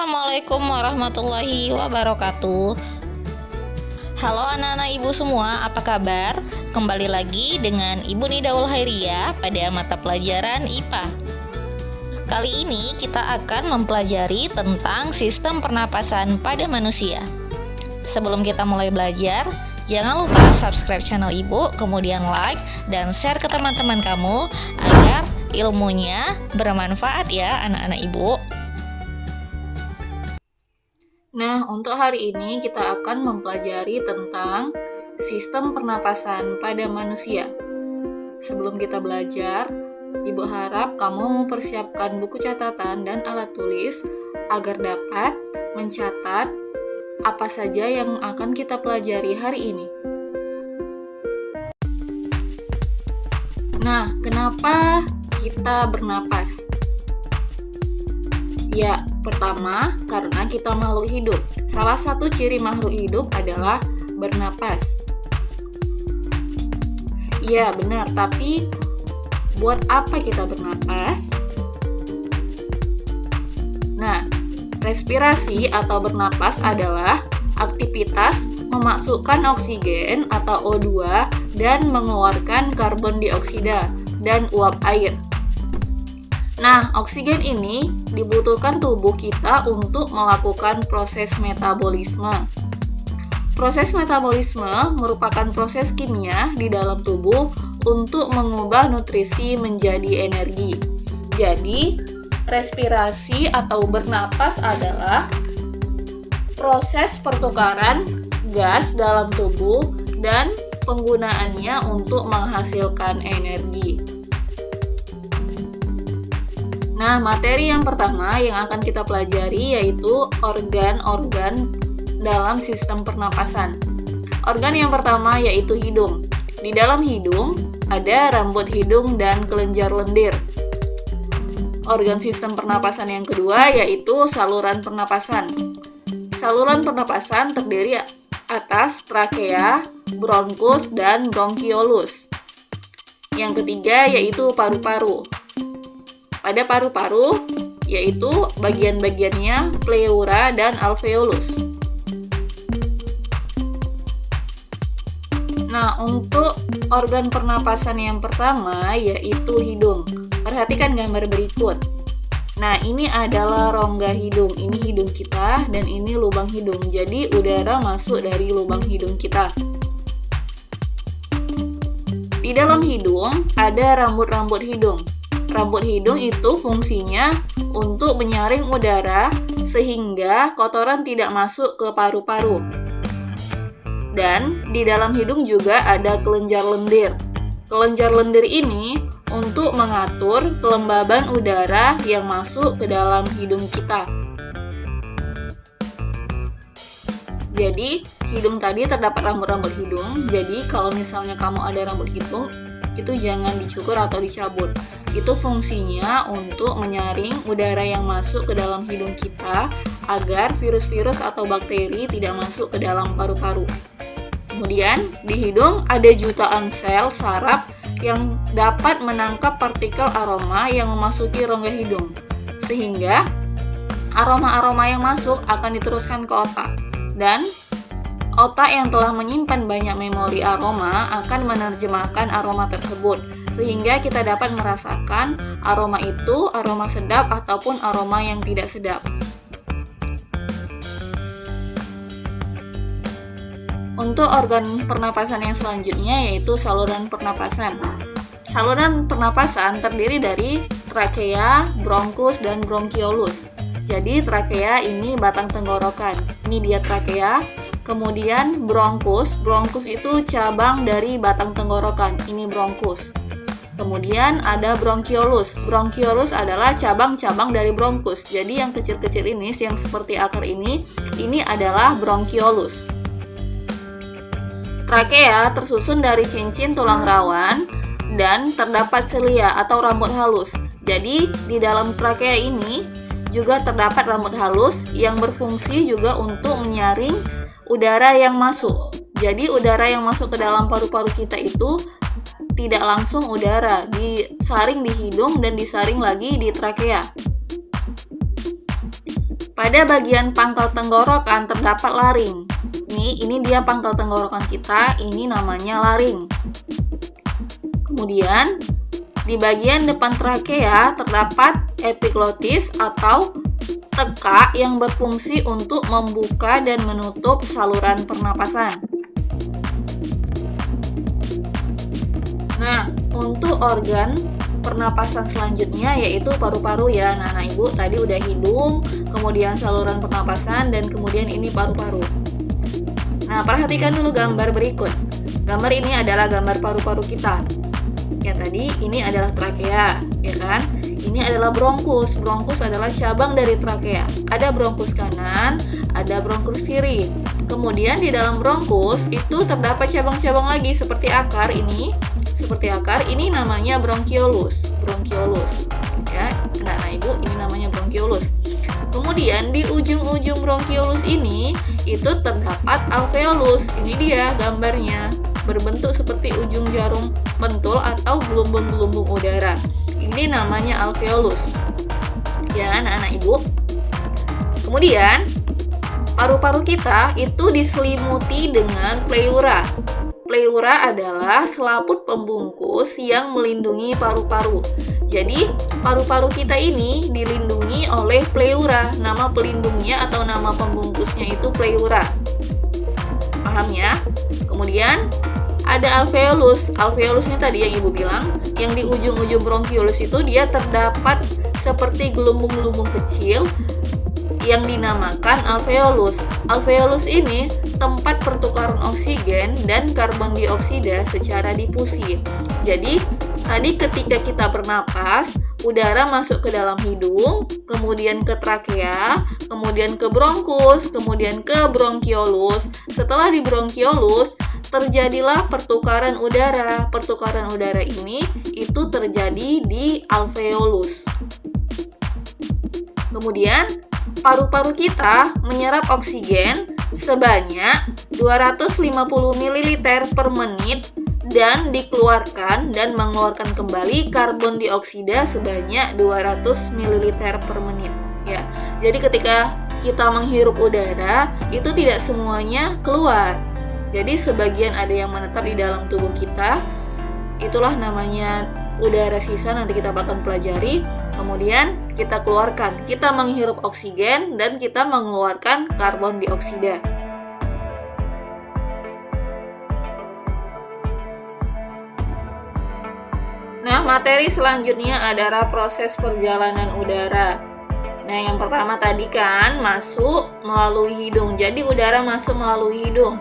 Assalamualaikum warahmatullahi wabarakatuh. Halo anak-anak ibu semua, apa kabar? Kembali lagi dengan Ibu Nidaul Hairiyah pada mata pelajaran IPA. Kali ini kita akan mempelajari tentang sistem pernapasan pada manusia. Sebelum kita mulai belajar, jangan lupa subscribe channel ibu, kemudian like dan share ke teman-teman kamu agar ilmunya bermanfaat ya anak-anak ibu. Nah, untuk hari ini kita akan mempelajari tentang sistem pernapasan pada manusia. Sebelum kita belajar, Ibu harap kamu mempersiapkan buku catatan dan alat tulis agar dapat mencatat apa saja yang akan kita pelajari hari ini. Nah, kenapa kita bernapas? Ya, pertama, karena kita makhluk hidup. Salah satu ciri makhluk hidup adalah bernapas. Ya, benar, tapi buat apa kita bernapas? Nah, respirasi atau bernapas adalah aktivitas memasukkan oksigen atau O2 dan mengeluarkan karbon dioksida dan uap air. Nah, oksigen ini dibutuhkan tubuh kita untuk melakukan proses metabolisme. Proses metabolisme merupakan proses kimia di dalam tubuh untuk mengubah nutrisi menjadi energi. Jadi, respirasi atau bernapas adalah proses pertukaran gas dalam tubuh dan penggunaannya untuk menghasilkan energi. Nah, materi yang pertama yang akan kita pelajari yaitu organ-organ dalam sistem pernapasan. Organ yang pertama yaitu hidung. Di dalam hidung ada rambut hidung dan kelenjar lendir. Organ sistem pernapasan yang kedua yaitu saluran pernapasan. Saluran pernapasan terdiri atas trakea, bronkus, dan bronkiolus. Yang ketiga yaitu paru-paru. Pada paru-paru, yaitu bagian-bagiannya pleura dan alveolus. Nah, untuk organ pernapasan yang pertama yaitu hidung. Perhatikan gambar berikut. Nah, ini adalah rongga hidung. Ini hidung kita dan ini lubang hidung. Jadi, udara masuk dari lubang hidung kita. Di dalam hidung ada rambut-rambut hidung. Rambut hidung itu fungsinya untuk menyaring udara sehingga kotoran tidak masuk ke paru-paru. Dan di dalam hidung juga ada kelenjar lendir. Kelenjar lendir ini untuk mengatur kelembaban udara yang masuk ke dalam hidung kita. Jadi, hidung tadi terdapat rambut-rambut hidung. Jadi, kalau misalnya kamu ada rambut hidung, itu jangan dicukur atau dicabut. Itu fungsinya untuk menyaring udara yang masuk ke dalam hidung kita agar virus-virus atau bakteri tidak masuk ke dalam paru-paru. Kemudian, di hidung ada jutaan sel saraf yang dapat menangkap partikel aroma yang memasuki rongga hidung. Sehingga, aroma-aroma yang masuk akan diteruskan ke otak. Dan otak yang telah menyimpan banyak memori aroma akan menerjemahkan aroma tersebut, sehingga kita dapat merasakan aroma itu aroma sedap ataupun aroma yang tidak sedap. Untuk organ pernapasan yang selanjutnya yaitu saluran pernapasan. Saluran pernapasan terdiri dari trakea, bronkus, dan bronkiolus. Jadi trakea ini batang tenggorokan. Ini dia trakea. Kemudian bronkus itu cabang dari batang tenggorokan, ini bronkus. Kemudian ada bronkiolus. Bronkiolus adalah cabang-cabang dari bronkus. Jadi yang kecil-kecil ini, yang seperti akar ini adalah bronkiolus. Trakea tersusun dari cincin tulang rawan dan terdapat silia atau rambut halus. Jadi di dalam trakea ini juga terdapat rambut halus yang berfungsi juga untuk menyaring udara yang masuk. Jadi udara yang masuk ke dalam paru-paru kita itu tidak langsung udara, disaring di hidung dan disaring lagi di trakea. Pada bagian pangkal tenggorokan terdapat laring. Ini dia pangkal tenggorokan kita, ini namanya laring. Kemudian di bagian depan trakea terdapat epiglotis atau teka yang berfungsi untuk membuka dan menutup saluran pernapasan. Nah, untuk organ pernapasan selanjutnya yaitu paru-paru ya. Nah, Ibu tadi udah hidung, kemudian saluran pernapasan, dan kemudian ini paru-paru. Nah, perhatikan dulu gambar berikut. Gambar ini adalah gambar paru-paru kita. Ya, tadi ini adalah trakea, ya kan? Ini adalah bronkus. Bronkus adalah cabang dari trakea. Ada bronkus kanan, ada bronkus kiri. Kemudian di dalam bronkus itu terdapat cabang-cabang lagi seperti akar ini. Seperti akar, ini namanya bronkiolus. Bronkiolus. Ya, nah Ibu, ini namanya bronkiolus. Kemudian di ujung-ujung bronkiolus ini itu terdapat alveolus. Ini dia gambarnya, berbentuk seperti ujung jarum pentul atau gelombang-gelombang udara. Ini namanya alveolus. Ya, anak-anak Ibu. Kemudian paru-paru kita itu diselimuti dengan pleura. Pleura adalah selaput pembungkus yang melindungi paru-paru. Jadi, paru-paru kita ini dilindungi oleh pleura. Nama pelindungnya atau nama pembungkusnya itu pleura. Paham ya? Kemudian ada alveolus. Alveolusnya tadi yang Ibu bilang, yang di ujung-ujung bronkiolus itu dia terdapat seperti gelembung-gelembung kecil yang dinamakan alveolus. Alveolus ini tempat pertukaran oksigen dan karbon dioksida secara difusi. Jadi, tadi ketika kita bernapas, udara masuk ke dalam hidung, kemudian ke trakea, kemudian ke bronkus, kemudian ke bronkiolus. Setelah di bronkiolus, terjadilah pertukaran udara. Pertukaran udara ini itu terjadi di alveolus. Kemudian paru-paru kita menyerap oksigen sebanyak 250 ml per menit dan dikeluarkan dan mengeluarkan kembali karbon dioksida sebanyak 200 ml per menit ya. Jadi ketika kita menghirup udara itu tidak semuanya keluar. Jadi sebagian ada yang menetap di dalam tubuh kita. Itulah namanya udara sisa, nanti kita bakal pelajari. Kemudian kita keluarkan, kita menghirup oksigen dan kita mengeluarkan karbon dioksida. Nah, materi selanjutnya adalah proses perjalanan udara. Nah, yang pertama tadi kan masuk melalui hidung, jadi udara masuk melalui hidung.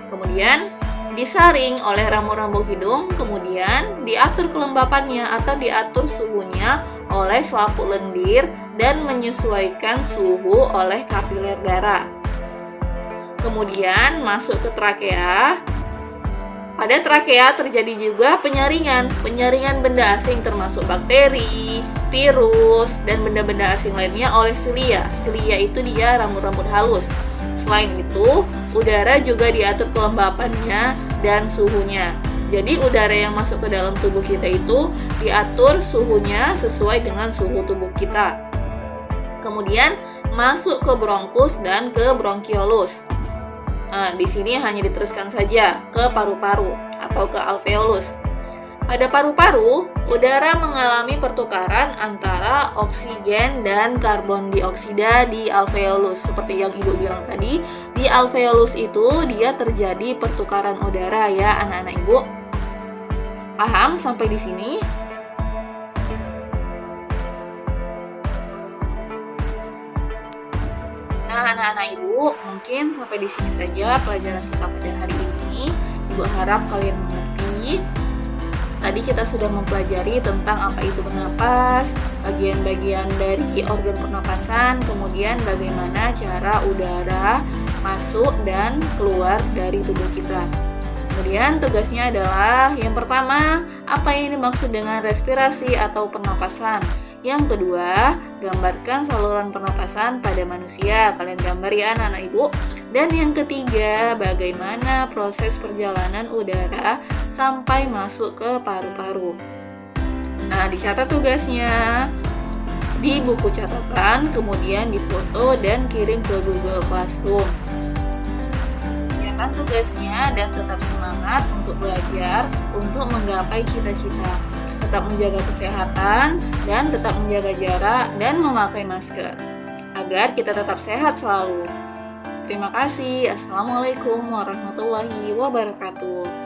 Kemudian disaring oleh rambut-rambut hidung, kemudian diatur kelembapannya atau diatur suhunya oleh selaput lendir dan menyesuaikan suhu oleh kapiler darah. Kemudian masuk ke trakea. Pada trakea terjadi juga penyaringan benda asing termasuk bakteri, virus, dan benda-benda asing lainnya oleh silia. Silia itu dia rambut-rambut halus. Selain itu, udara juga diatur kelembapannya dan suhunya. Jadi udara yang masuk ke dalam tubuh kita itu diatur suhunya sesuai dengan suhu tubuh kita. Kemudian masuk ke bronkus dan ke bronkiolus. Nah, di sini hanya diteruskan saja ke paru-paru atau ke alveolus. Pada paru-paru, udara mengalami pertukaran antara oksigen dan karbon dioksida di alveolus. Seperti yang Ibu bilang tadi, di alveolus itu dia terjadi pertukaran udara ya anak-anak Ibu. Paham sampai di sini? Nah, anak-anak Ibu, mungkin sampai di sini saja pelajaran kita pada hari ini. Ibu harap kalian mengerti. Tadi kita sudah mempelajari tentang apa itu bernapas, bagian-bagian dari organ pernapasan, kemudian bagaimana cara udara masuk dan keluar dari tubuh kita. Kemudian tugasnya adalah yang pertama, apa yang dimaksud dengan respirasi atau pernapasan. Yang kedua, gambarkan saluran pernapasan pada manusia. Kalian gambar ya anak-anak Ibu. Dan yang ketiga, bagaimana proses perjalanan udara sampai masuk ke paru-paru. Nah, dicatat tugasnya. di buku catatan, kemudian difoto dan kirim ke Google Classroom. Kerjakan tugasnya dan tetap semangat untuk belajar untuk menggapai cita-cita. Tetap menjaga kesehatan dan tetap menjaga jarak dan memakai masker agar kita tetap sehat selalu. Terima kasih. Assalamualaikum warahmatullahi wabarakatuh.